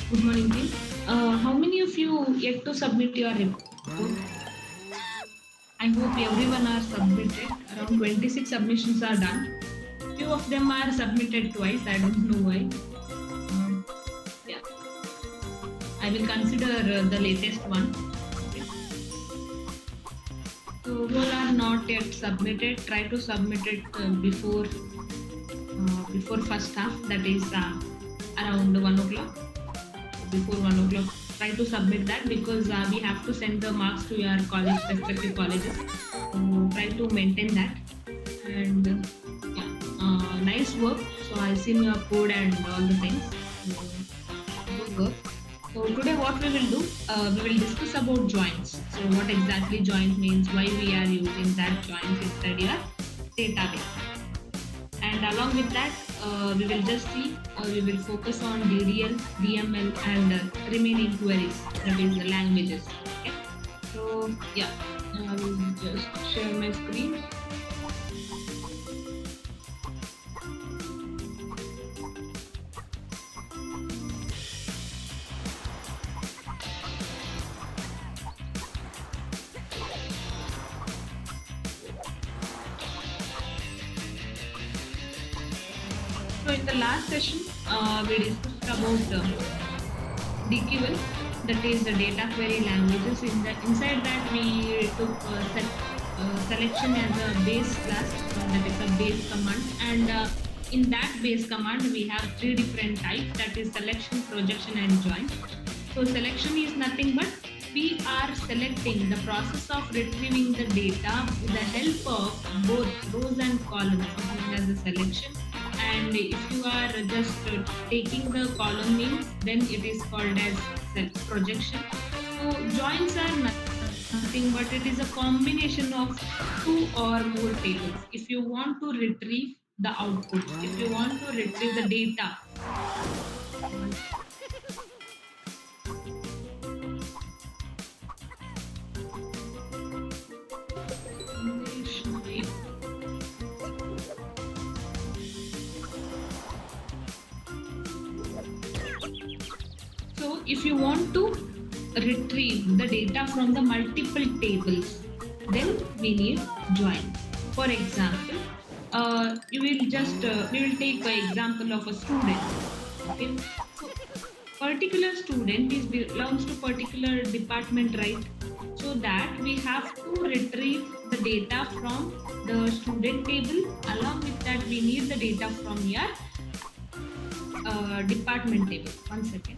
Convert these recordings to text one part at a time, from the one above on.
Good morning, team. How many of you yet to submit your report? I hope everyone are submitted. Around 26 submissions are done. Few of them are submitted twice. I don't know why. Yeah, I will consider the latest one. Okay. So who are not yet submitted, try to submit it before first half. That is around 1 o'clock. Before 1 o'clock, try to submit that because we have to send the marks to your college, respective colleges. So try to maintain that. And yeah, nice work. So I seen your code and all the things. So, good work. So today what we will do, we will discuss about joins. So what exactly joint means, why we are using that joins inside your database. And along with that, we will just see, we will focus on DDL, DML, and remaining queries, that is the languages. Okay. So yeah, I will just share my screen. So in the last session, we discussed about DQL, that is the data query languages. Inside that we took selection as a base class, that is a base command, and in that base command we have three different types, that is selection, projection, and join. So selection is nothing but we are selecting, the process of retrieving the data with the help of both rows and columns is known as a selection. And if you are just taking the column names, then it is called as projection. So joins are nothing but it is a combination of two or more tables. If you want to retrieve the output, if you want to retrieve the data, so if you want to retrieve the data from the multiple tables, then we need join. For example, you will just we will take an example of a student. Okay, so particular student is belongs to particular department, right? So that we have to retrieve the data from the student table. Along with that, we need the data from your department table. One second.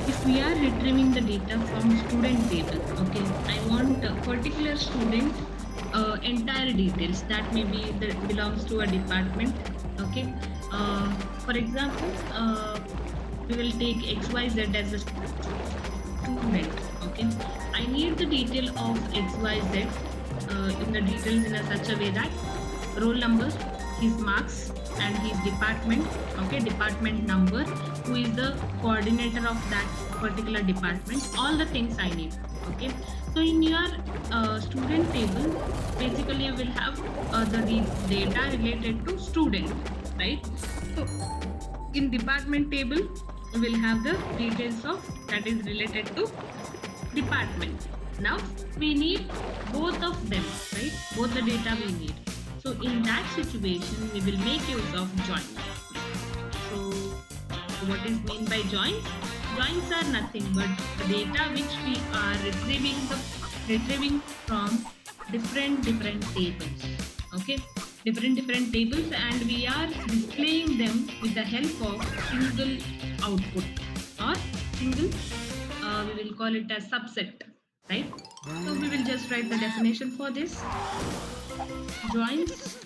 If we are retrieving the data from student table, okay, I want a particular student entire details, that maybe that belongs to a department. Okay, For example, we will take XYZ as a student. Okay, I need the detail of XYZ in the details in a such a way that roll number, his marks, and his department. Okay, department number, who is the coordinator of that particular department. All the things I need. Okay, so in your student table, basically you will have the data related to student, right? So in department table, we will have the details of that is related to department. Now we need both of them, right? Both the data we need. So in that situation, we will make use of join. So what is meant by joins? Joins are nothing but the data which we are retrieving from different tables. Okay, different tables, and we are displaying them with the help of single output or single. We will call it as subset, right? So we will just write the definition for this. Joins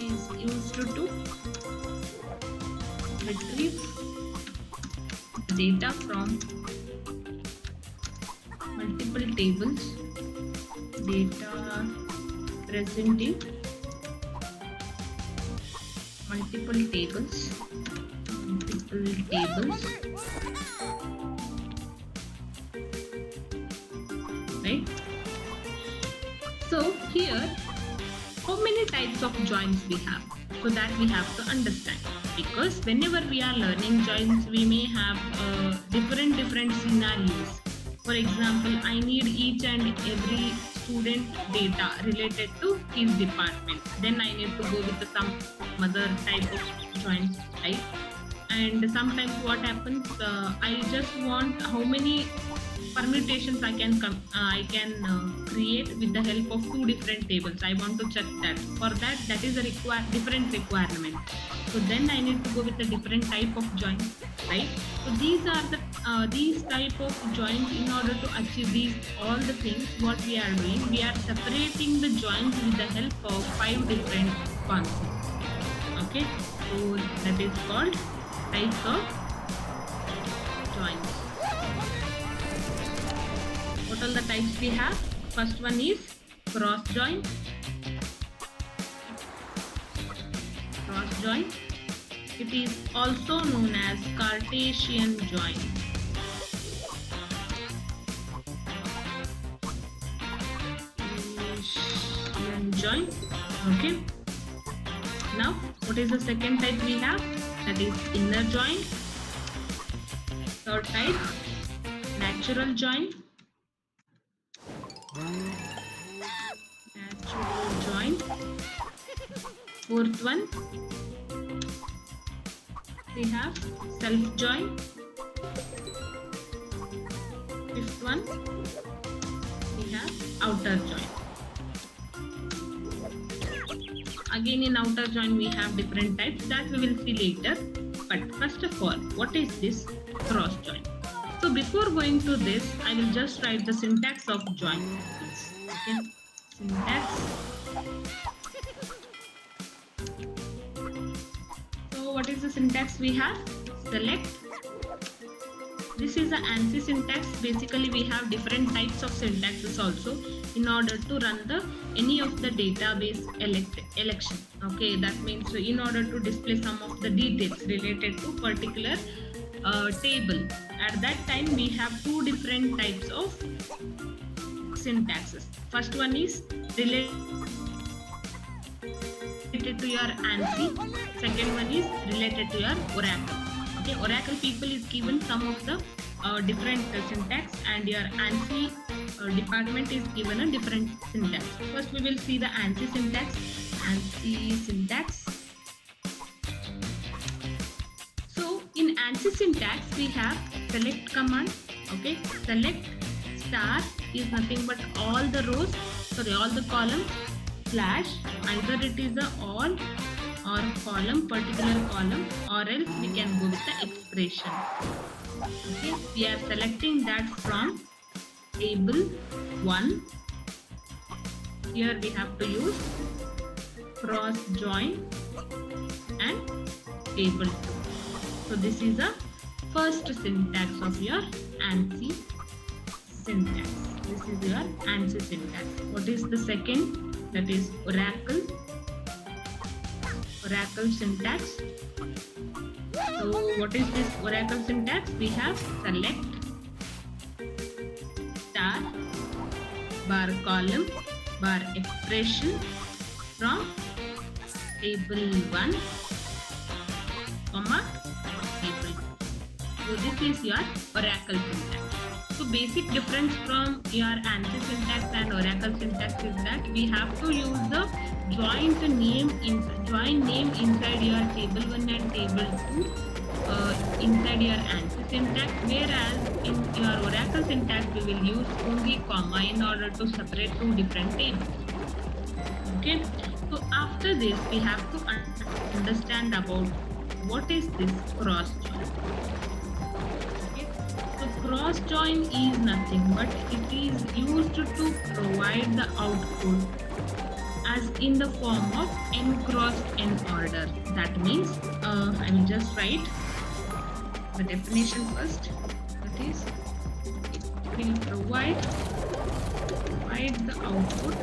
is used to retrieve data from multiple tables, data present in multiple tables, right? So here, how many types of joins we have? So that we have to understand, because whenever we are learning joins, we may have different scenarios. For example, I need each and every student data related to his department. Then I need to go with some other type of joins, right? And sometimes what happens, I just want how many permutations I can create with the help of two different tables. I want to check that. For that is a different requirement. So then I need to go with a different type of join, right? So these are the these type of joins. In order to achieve these all the things, what we are doing, we are separating the joins with the help of 5 different concepts. Okay, so that is called types of joins. What all the types we have? First one is cross join. Cross join. It is also known as Cartesian join. Cartesian join. Okay. Now, what is the second type we have? That is inner join. Third type, natural join. Natural join. Fourth one, we have self join. Fifth one, we have outer join. Again, in outer join we have different types that we will see later. But first of all, what is this cross join? So before going to this, I will just write the syntax of join. Okay, syntax. So what is the syntax we have? Select. This is the ANSI syntax. Basically, we have different types of syntaxes also in order to run any of the database election. Okay, that means in order to display some of the details related to particular table. At that time, we have two different types of syntaxes. First one is related to your ANSI. Second one is related to your Oracle. Okay, Oracle people is given some of the different syntax, and your ANSI department is given a different syntax. First, we will see the ANSI syntax. ANSI syntax. So in ANSI syntax, we have select command. Okay, select star is nothing but all the rows, all the columns, slash either it is a all or column, particular column, or else we can go with the expression. Okay, we are selecting that from table 1 Here we have to use cross join and table 2. So this is the first syntax of your ANSI syntax. This is your ANSI syntax. What is the second? That is Oracle syntax. So what is this Oracle syntax? We have select star bar column bar expression from table 1 comma table 2. So this is your Oracle syntax. So basic difference from your ANSI syntax and Oracle syntax is that we have to use the join name inside your table 1 and table 2 inside your ANSI syntax, whereas in your Oracle syntax we will use only comma in order to separate two different tables. Okay, so after this we have to understand about what is this cross join. Cross join is nothing but it is used to provide the output as in the form of n cross n order. That means I will just write the definition first. That is, it will provide the output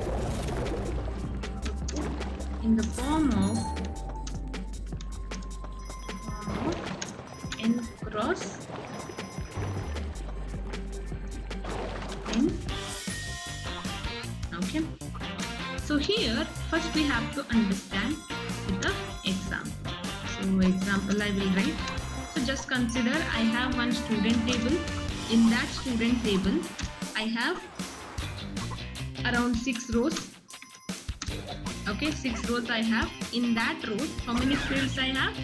in the form of n cross n. Okay, so here first we have to understand with the example. So example I will write. So just consider I have one student table. In that student table I have around 6 rows. Okay, 6 rows I have. In that row, how many fields I have?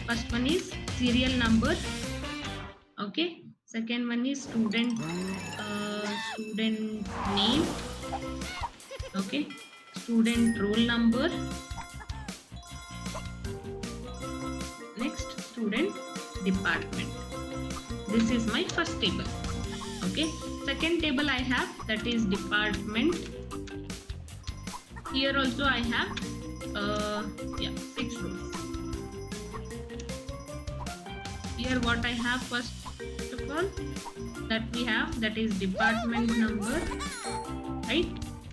First one is serial number. Okay, second one is student name. Okay, student roll number. Next, student department. This is my first table. Okay, second table I have, that is department. Here also I have 6 rows. Here what I have first of all, that we have, that is department number, right?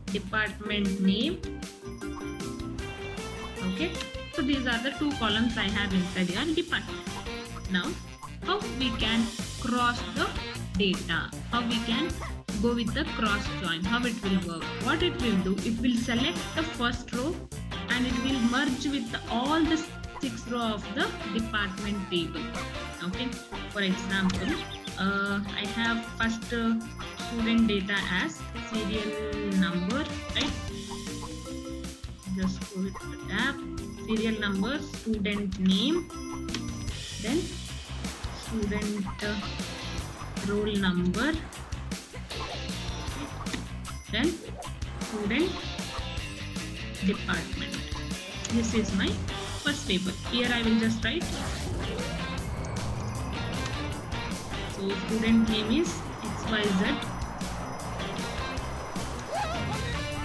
Department name. Okay, so these are the 2 columns I have inside your department. Now how we can cross the data, how we can go with the cross join, how it will work. What it will do, it will select the first row and it will merge with all the 6 row of the department table. Okay, for example, I have first student data as serial number, right? Just go with the tab, serial number, student name, then student roll number, then student department. This is my first table. Here I will just write. So student name is XYZ.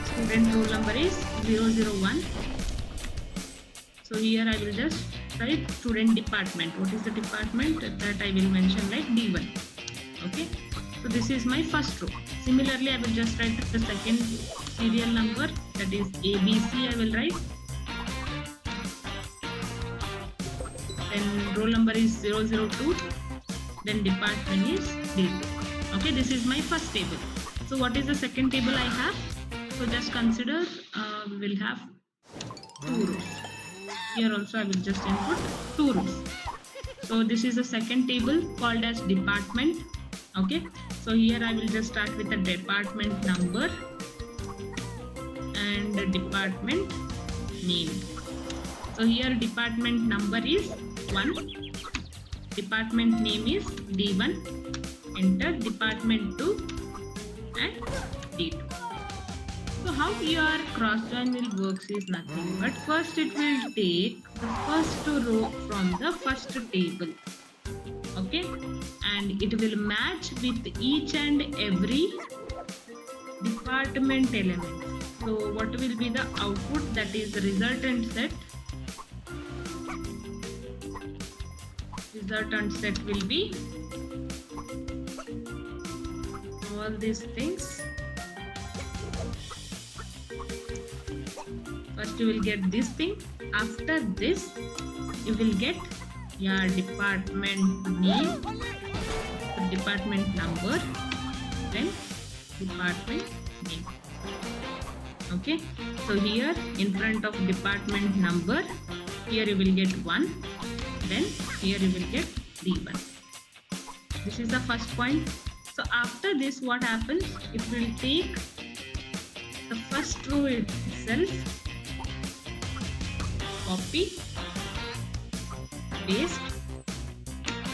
Student roll number is 001. So here I will just write student department. What is the department? That I will mention like D1. Okay. So this is my first row. Similarly, I will just write the second serial number, that is ABC. I will write. Then roll number is 002. Then department is D2. Okay, this is my first table. So what is the second table I have? So just consider we will have 2 rows. Here also I will just input 2 rows. So this is the second table called as department. Okay, so here I will just start with the department number and the department name. So here department number is 1, department name is D1, enter department 2 and D2. So how your cross join will works is nothing but first it will take the first row from the first table. Okay, and it will match with each and every department element. So what will be the output? That is the resultant set. Resultant set will be all these things. First you will get this thing. After this you will get your department name, department number, then department name. Okay, so here in front of department number, here you will get 1, then here you will get D1. This is the first point. So after this, what happens? It will take the first row itself, copy, paste.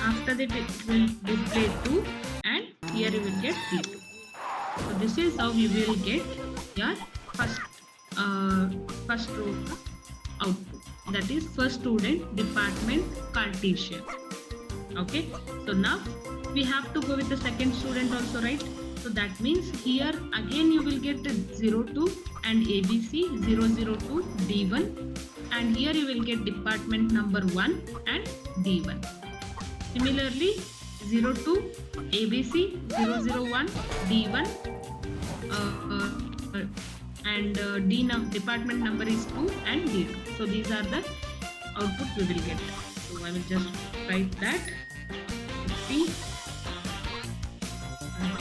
After that, it will display 2, and here you will get D2. So this is how you will get your first row output. That is first student, department, Cartesian. Okay. So now we have to go with the second student also, right? So that means here again you will get 02 and ABC 002 D1, and here you will get department number 1 and D1. Similarly 02 ABC 001 D1 and department number is 2 and D2. So these are the output we will get. So I will just write that 50 and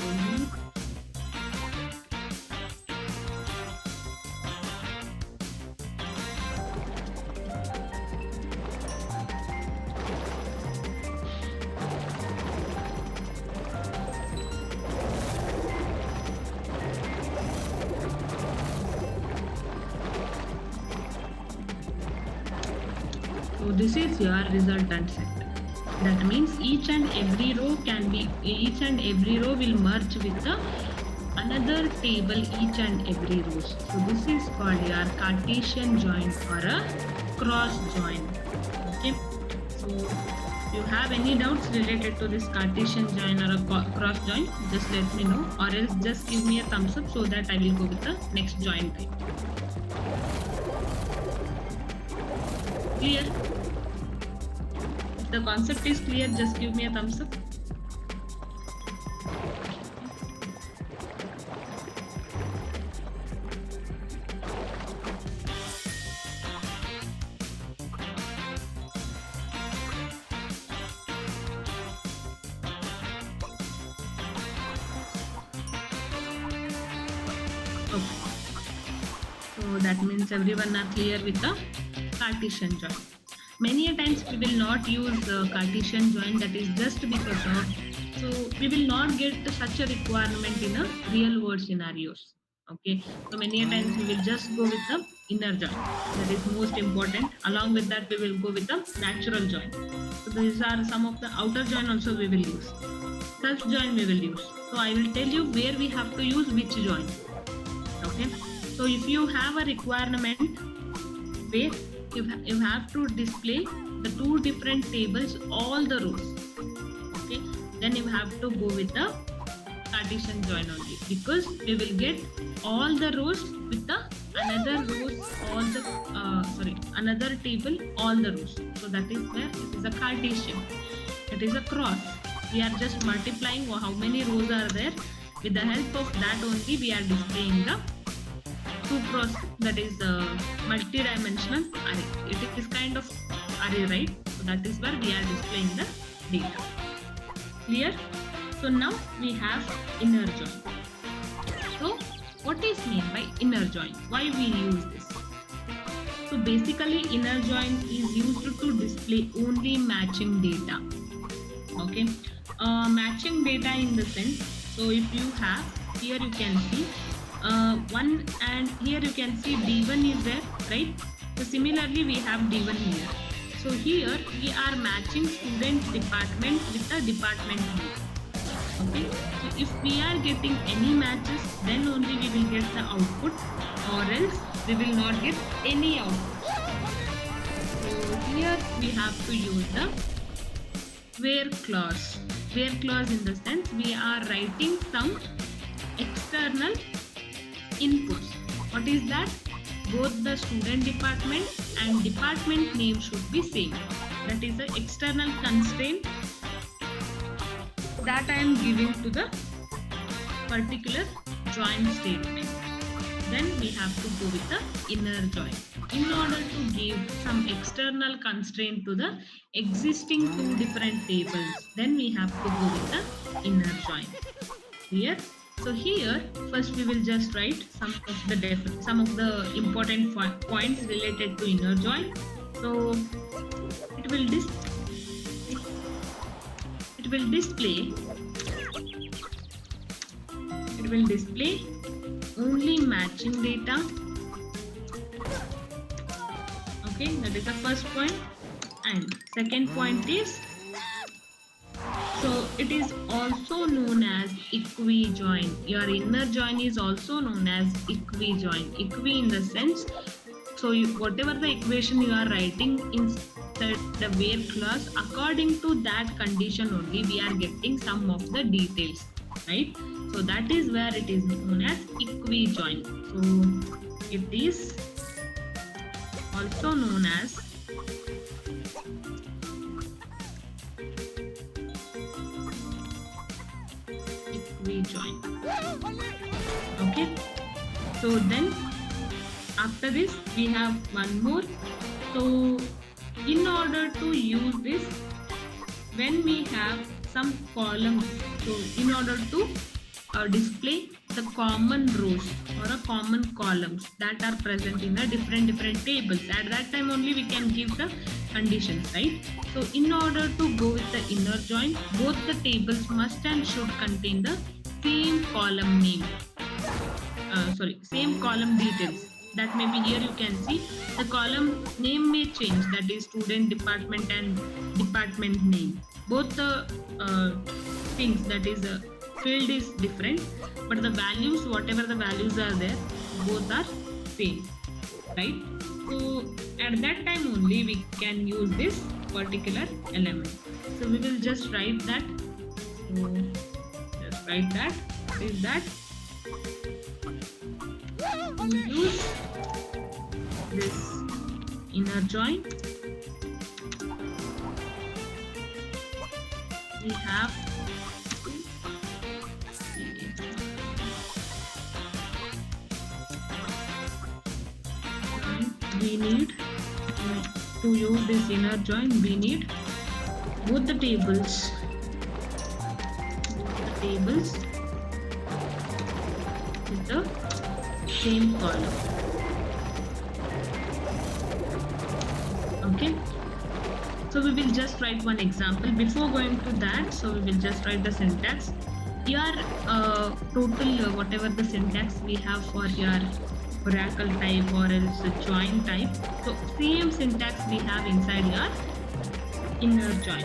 so this is your resultant set. That means each and every row will merge with another table, each and every row. So this is called your Cartesian join or a cross join. Okay. So if you have any doubts related to this Cartesian join or a cross join, just let me know, or else just give me a thumbs up so that I will go with the next join type. Clear? If the concept is clear, just give me a thumbs up. Okay. So that means everyone are clear with the Cartesian join. Many a times we will not use Cartesian join, that is just because of, so we will not get such a requirement in a real world scenarios. Okay, so many a times we will just go with the inner join, that is most important. Along with that we will go with the natural join. So these are some of the outer join also we will use. Self join we will use. So I will tell you where we have to use which join. Okay, so if you have a requirement where you have to display the two different tables, all the rows, okay, then you have to go with the Cartesian join only, because we will get all the rows with the another rows, all the another table, all the rows. So that is where it is a Cartesian. It is a cross. We are just multiplying how many rows are there. With the help of that only we are displaying the 2 cross, that is the multi-dimensional array. It is kind of array, right? So that is where we are displaying the data. Clear? So now we have inner join. So what is meant by inner join? Why we use this? So basically inner join is used to display only matching data. Okay, matching data in the sense, so if you have, here you can see 1, and here you can see D1 is there, right? So similarly we have D1 here. So here we are matching student department with the department name. Okay, so if we are getting any matches, then only we will get the output, or else we will not get any output. So here we have to use the where clause. Where clause in the sense we are writing some external inputs. What is that? Both the student department and department name should be same. That is the external constraint that I am giving to the particular join statement. Then we have to go with the inner join. In order to give some external constraint to the existing two different tables, then we have to go with the inner join. Here, so here first we will just write some of the important points related to inner join. So it will display only matching data. Okay, that is the first point. And second point is, so it is also known as equi-join. Your inner join is also known as equi-join. Equi in the sense, so whatever the equation you are writing inside the where clause, according to that condition only we are getting some of the details, right? So that is where it is known as equi-join. So it is also known as equi-join. Okay, so then after this we have one more. So in order to use this, when we have some columns, so in order to display the common rows or a common columns that are present in the different tables, at that time only we can give the conditions, right? So in order to go with the inner join, both the tables must and should contain the same column name, same column details. That may be, here you can see the column name may change, that is student, department and department name. Both the things, that is field is different, but the values, whatever the values are there, both are same, right? So at that time only we can use this particular element. So we will just write that. So just write that. What is that? We use this inner join. We have we need to use this inner join, we need both the tables with the same column. Okay, so we will just write one example. Before going to that, so we will just write the syntax. Your total whatever the syntax we have for your Oracle type or else join type, so same syntax we have inside your inner join,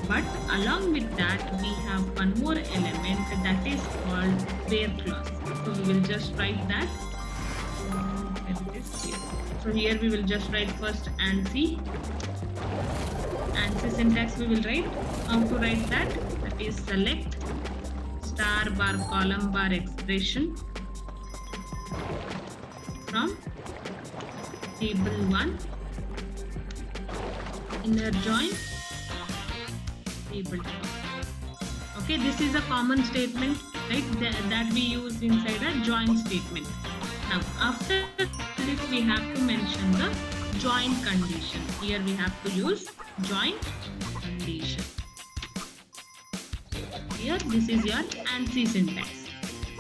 but along with that we have one more element that is called where clause. So we will just write that. So here we will just write first ANSI syntax. We will write how to write that. That is select star bar column bar expression from table 1 inner join table 2. Okay, this is a common statement, right, that we use inside a join statement. Now after this we have to mention the join condition. Here we have to use join condition. Here this is your ANSI syntax.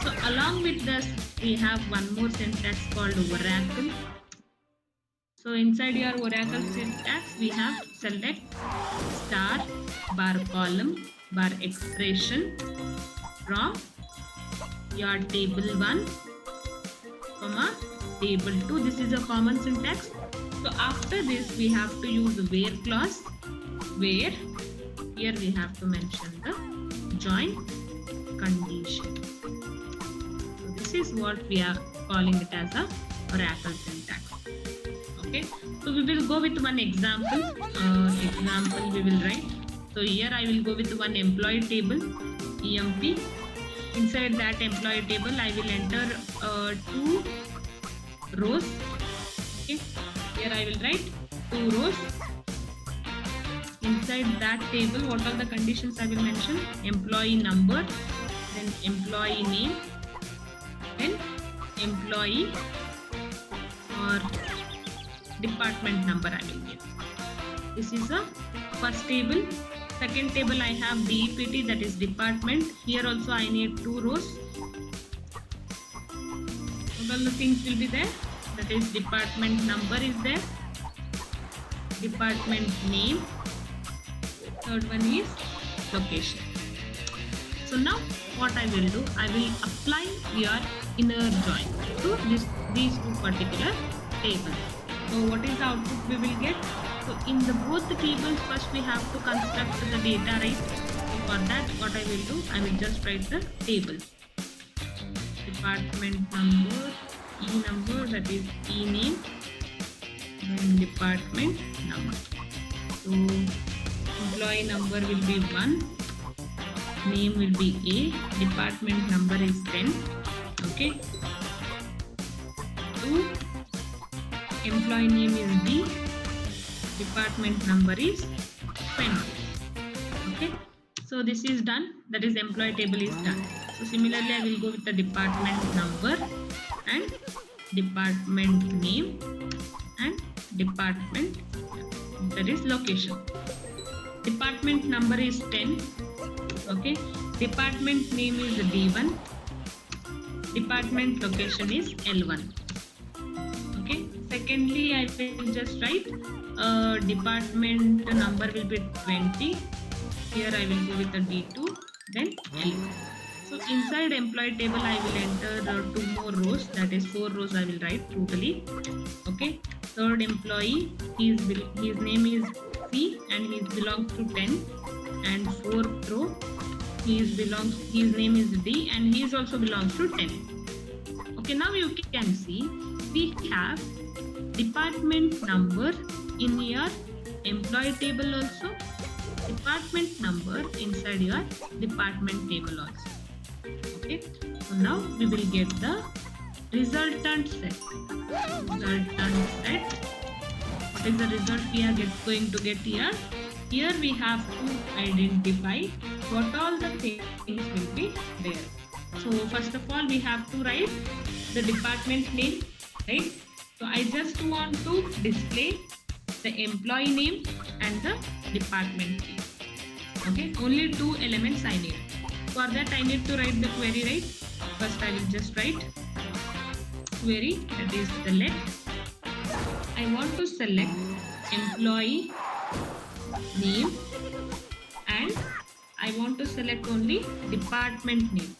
So along with this we have one more syntax called Oracle. So inside your Oracle syntax we have select star bar column bar expression from your table 1 comma table 2. This is a common syntax. So after this we have to use where clause, where here we have to mention the join condition. So this is what we are calling it as a Oracle syntax. Okay, so we will go with one example. Example we will write. So here I will go with one employee table, EMP. Inside that employee table I will enter two rows. Okay, here I will write 2 rows. Inside that table, what are the conditions I will mention? Employee number, then employee name, then employee or department number I will give. This is the first table. Second table I have DEPT, that is department. Here also I need 2 rows. What all the things will be there? That is department number is there, department name, third one is location. So now what I will do, I will apply your inner join to these 2 particular tables. So what is the output we will get? So in the both the tables, first we have to construct the data, right? So for that, what I will do, I will just write the table. Department number, E number, that is E name, then department number. So employee number will be 1, name will be A, department number is 10. Okay. 2, employee name is B, department number is 20. Okay, so this is done, that is employee table is done. So similarly I will go with the department number and department name and department, that is location. Department number is 10. Okay, department name is D1, department location is L1. Okay, secondly I will just write department number will be 20. Here I will go with the D2, then L1. So inside employee table I will enter 2 more rows, that is 4 rows I will write totally. Okay, third employee, his name is C and he belongs to 10, and fourth row his name is D and he also belongs to 10. Okay, now you can see we have department number in your employee table also, department number inside your department table also. Okay, so now we will get the resultant set. Resultant set. What is the result we are going to get here? Here we have to identify what all the things will be there. So first of all we have to write the department name, right? So I just want to display the employee name and the department name. Okay, only 2 elements I need. For that I need to write the query, right? First I will just write query, that is select. I want to select employee name and I want to select only department name.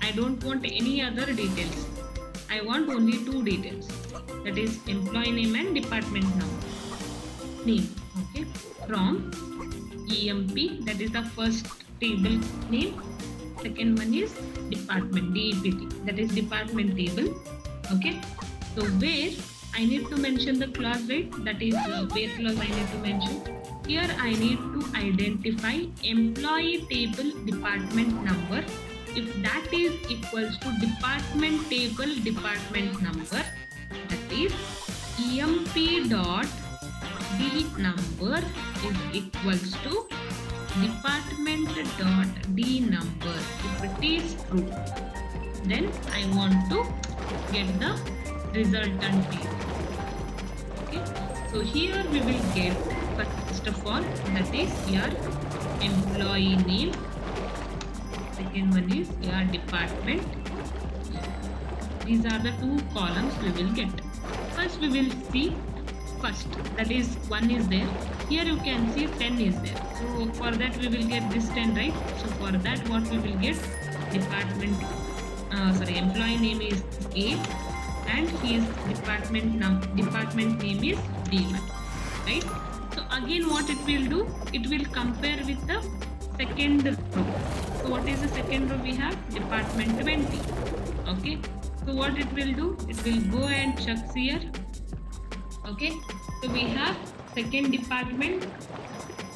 I don't want any other details. I want only 2 details, that is employee name and department name. Okay, from EMP, that is the first table name. Second one is department, DEPT, that is department table. Okay, so where I need to mention the clause, right? That is where clause I need to mention. Here I need to identify employee table department number. If that is equals to department table department number, that is EMP dot D number is equals to department dot D number. If it is true, then I want to get the resultant table. Okay, so here we will get first of all, that is your employee name. Second one is your department. These are the 2 columns we will get. First we will see first, that is 1 is there. Here you can see 10 is there. So for that we will get this 10, right? So for that what we will get, employee name is A and his department name is D1, right? So again what it will do, it will compare with the second row. So what is the second row? We have department 20. Okay, so what it will do, it will go and check here. Okay, so we have second department,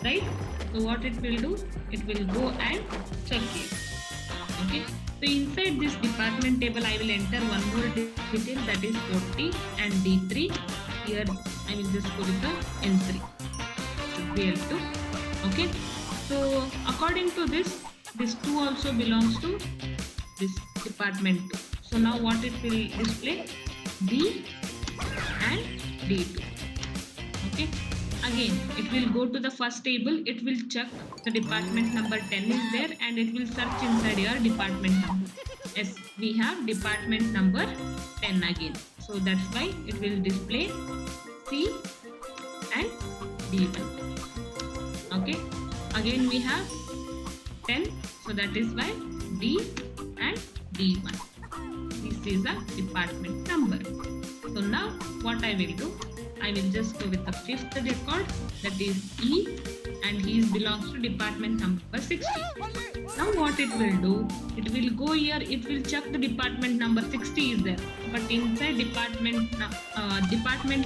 right? So what it will do, it will go and check here. Okay, So inside this department table, I will enter one more detail, that is 40 and D3. Here I will just go with the N3. Should be L2. Okay. So according to this 2 also belongs to this department 2. So now what it will display? D and D2. Okay. Again, it will go to the first table. It will check the department number 10 is there and it will search inside your department number. Yes, we have department number 10 again. So that's why it will display C and D1. Okay. Again we have 10. So that is why D and D1. This is a department number. So now what I will do? I will just go with the fifth record, that is E, and he belongs to department number 60. Now what it will do? It will go here, it will check the department number 60 is there. But inside department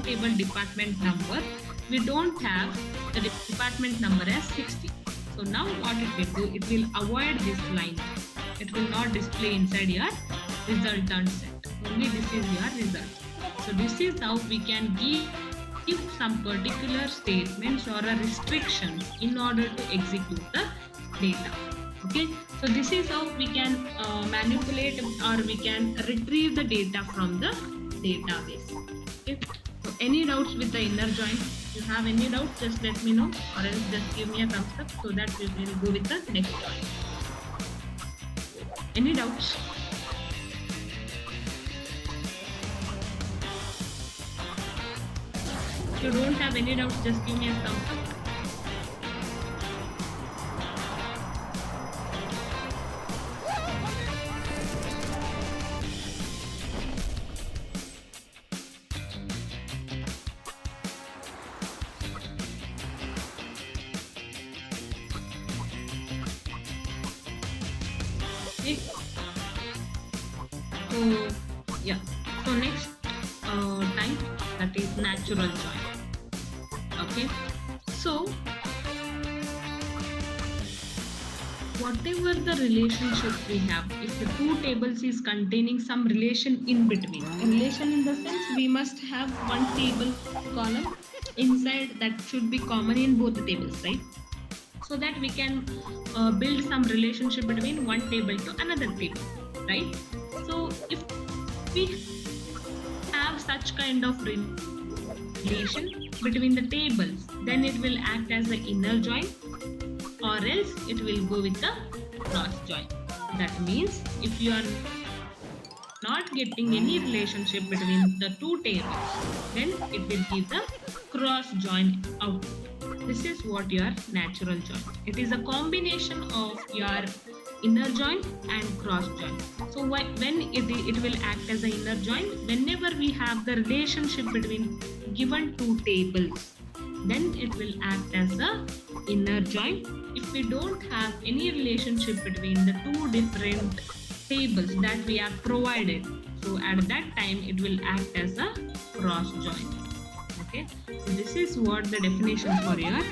table department number, we don't have the department number as 60. So now what it will do? It will avoid this line. It will not display inside your resultant set. Only this is your result. So this is how we can give some particular statements or a restriction in order to execute the data. Okay, so this is how we can manipulate or we can retrieve the data from the database. Okay, so any doubts with the inner join? If you have any doubts, just let me know, or else just give me a thumbs up so that we will go with the next join. Any doubts? If you don't have any doubts, just give me a thumbs up. Okay. So yeah. So next type, that is natural join. Okay, so whatever the relationship we have, if the two tables is containing some relation in between, a relation in the sense we must have one table column inside that should be common in both the tables, right? So that we can build some relationship between one table to another table, right? So if we have such kind of relation between the tables, then it will act as the inner join, or else it will go with the cross join. That means if you are not getting any relationship between the two tables, then it will give the cross join output. This is what your natural join. It is a combination of your inner join and cross join. So when it will act as an inner join, whenever we have the relationship between given two tables, then it will act as a inner join. If we don't have any relationship between the two different tables that we have provided, so at that time it will act as a cross join. Okay, so this is what the definition for your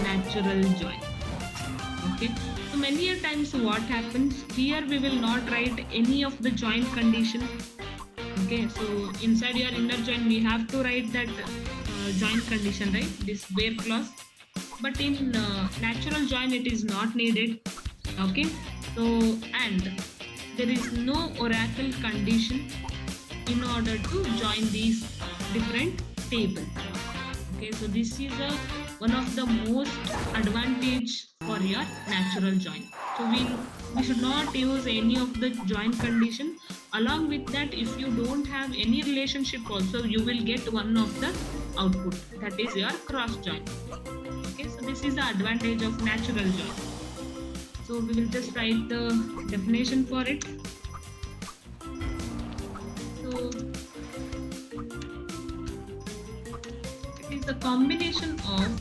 natural join. Okay, so many a times what happens here, we will not write any of the join condition. Okay, so inside your inner join we have to write that join condition, right? This where clause. But in natural join it is not needed. Okay, so and there is no oracle condition in order to join these different tables. Okay, so this is one of the most advantage for your natural join. So we should not use any of the join condition. Along with that, if you don't have any relationship also, you will get one of the output, that is your cross join. Okay, so this is the advantage of natural join. So we will just write the definition for it. So it is the combination of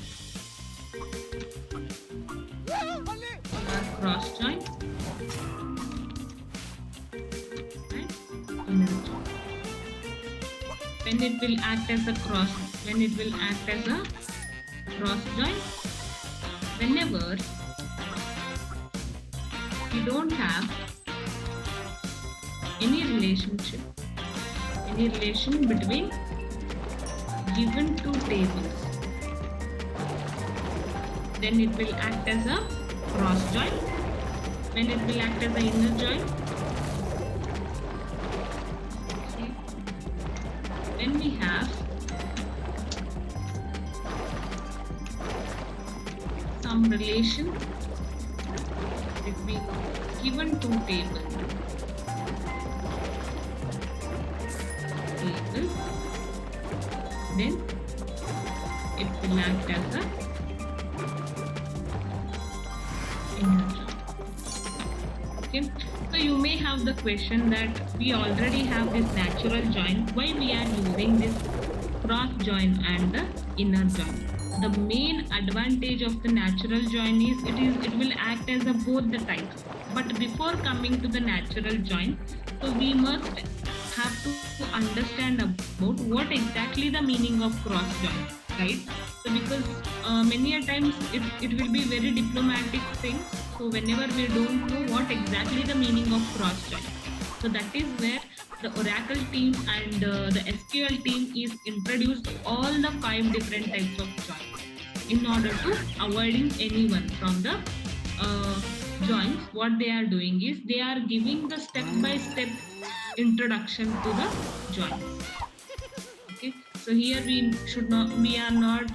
cross join and inner join. When it will act as a cross join, whenever we don't have any relationship, any relation between given two tables, then it will act as a cross join. When it will act as an inner join, okay. When we have some relation between given two tables, then it will act as a inner join. Okay, so you may have the question that we already have this natural join, why we are using this cross join and the inner join. The main advantage of the natural join is it will act as a both the types. But before coming to the natural join, so we must have to understand about what exactly the meaning of cross join, right? So because many a times it will be very diplomatic thing. So whenever we don't know what exactly the meaning of cross join, so that is where the Oracle team and the SQL team is introduced all the 5 different types of joins in order to avoiding anyone from the joins. What they are doing is they are giving the step-by-step introduction to the joins. Okay, so here we are not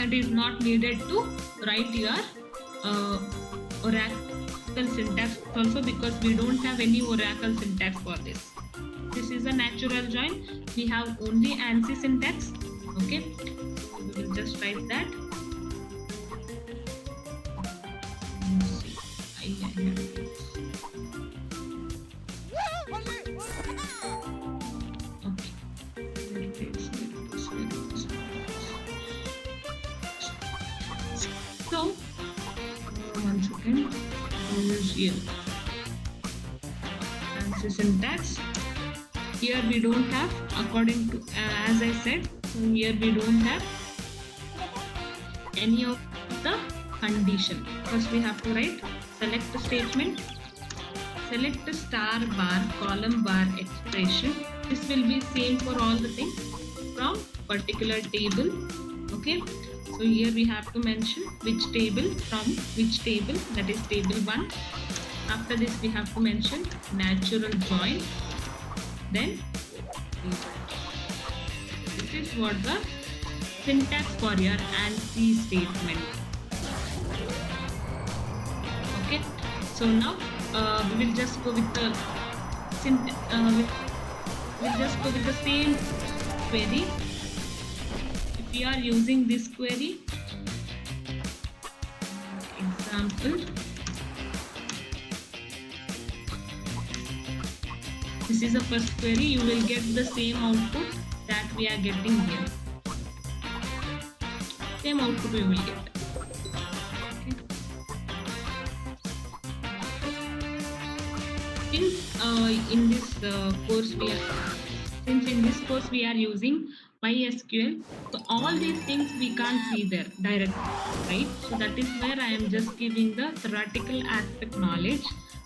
it is not needed to write your Oracle syntax also, because we don't have any Oracle syntax for this. This is a natural join. We have only ANSI syntax. Okay, we will just write that. So, one second, use here ANSI syntax. Here we don't have, according to as I said, here we don't have any of the condition. First we have to write select statement, select star bar, column bar expression. This will be same for all the things from particular table. Okay, so here we have to mention which table, from which table, that is table 1. After this we have to mention natural join, then this is what the syntax for your ANSI statement. Okay, so now we will just go with the we'll just go with the same query. If we are using this query, example, this is the first query, you will get the same output that we are getting here. Same output we will get. Okay. Since in this course we are using MySQL, so all these things we can't see there directly, right? So that is where I am just giving the theoretical aspect knowledge.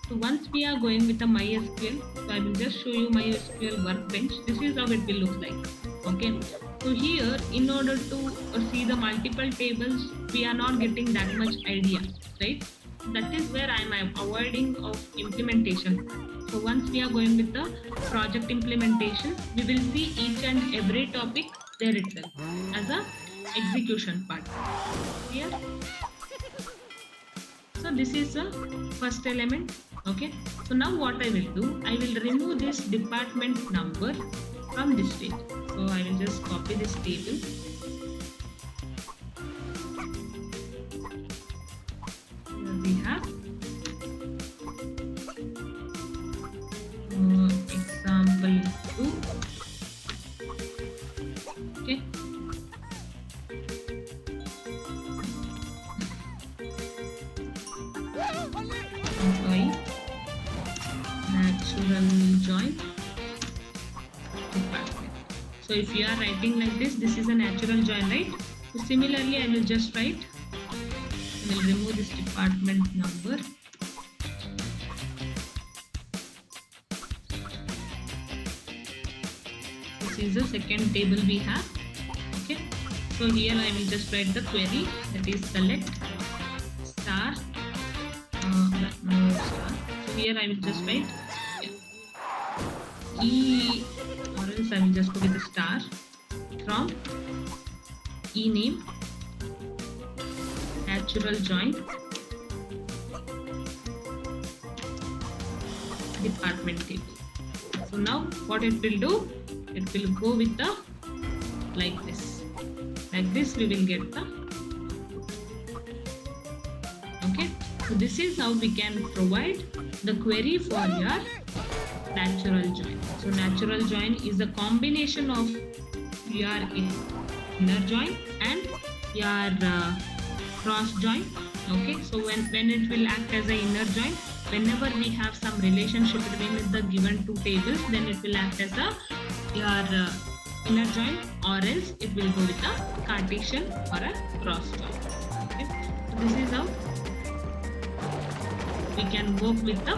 So once we are going with the MySQL, so I will just show you MySQL workbench. This is how it will look like. Okay, so here in order to see the multiple tables, we are not getting that much idea, right? That is where I am avoiding of implementation. So once we are going with the project implementation, we will see each and every topic there itself as a execution part. Here, so this is the first element. Okay, so now what I will do, I will remove this department number from this table. So I will just copy this table. Here we have example 2. Okay. Natural join department. So if you are writing like this is a natural join, right? So similarly, I will just write, I will remove this department number. this is the second table we have. Okay, so here I will just write the query, that is select star no star. So here I will just write e, or else I will just go with the star from e name natural join department table. So now what it will do, it will go with the like this we will get the. Okay, so this is how we can provide the query for your natural join. So natural join is a combination of your inner join and your cross join. Okay, so when it will act as an inner join, whenever we have some relationship between the given two tables, then it will act as a your inner join, or else it will go with a Cartesian or a cross join. Okay, so this is how we can work with the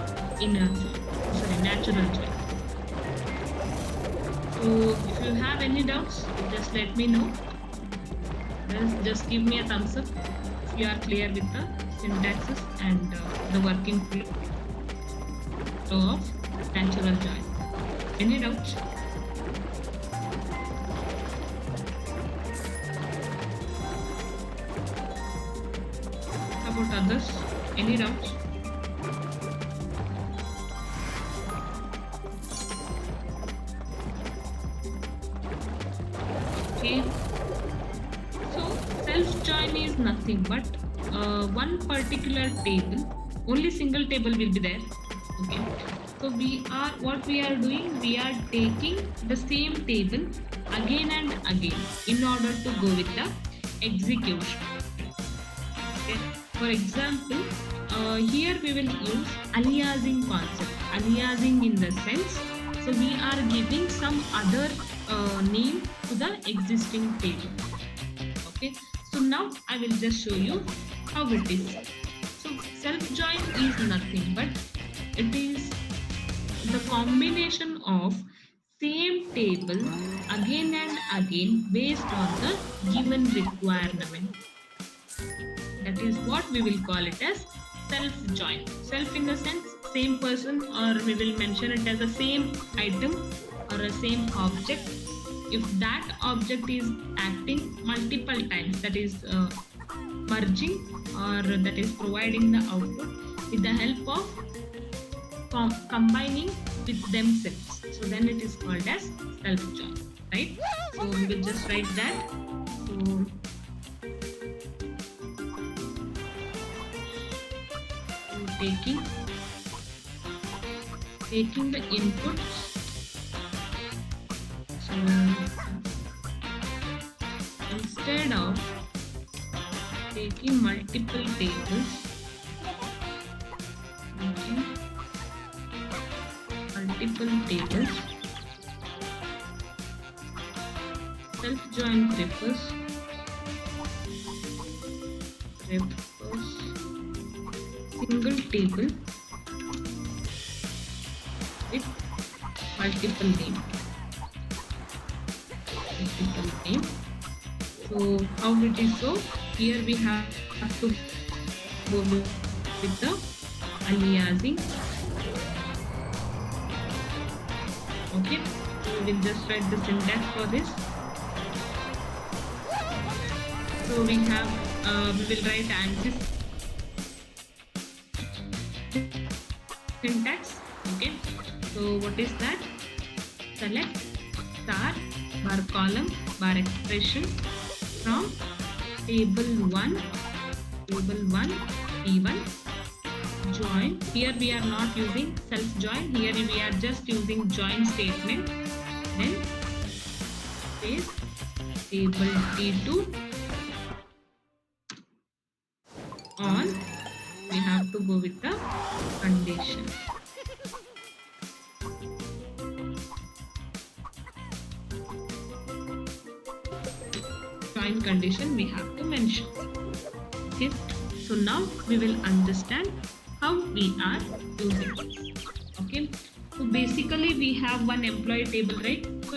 natural join. So if you have any doubts, just let me know. Just give me a thumbs up if you are clear with the syntaxes and the working flow of natural join. Any doubts? How about others? Any doubts? Okay. So self join is nothing but one particular table, only single table will be there. Okay, so what we are doing, we are taking the same table again and again in order to go with the execution. Okay, for example, here we will use aliasing concept. Aliasing in the sense, so we are giving some other name to the existing table. Okay, so now I will just show you how it is. So self join is nothing but it is the combination of same table again and again based on the given requirement. That is what we will call it as self join. Self in the sense same person, or we will mention it as the same item or a same object. If that object is acting multiple times, that is merging or that is providing the output with the help of combining with themselves, so then it is called as self join, right? So we will just write that. So taking the inputs, so instead of taking multiple tables, self join prefers single table with multiple name. So how it is, so here we have to go with the aliasing. Okay, so we will just write the syntax for this. So we have we will write ANSYS syntax. Okay, so what is that? Select star bar column bar expression from table 1 P1 join. Here we are not using self join, here we are just using join statement. Then space table T2 on, we have to go with the condition. Join condition we have to mention. Okay, so now we will understand how we are using this. Okay, so basically we have one employee table, right?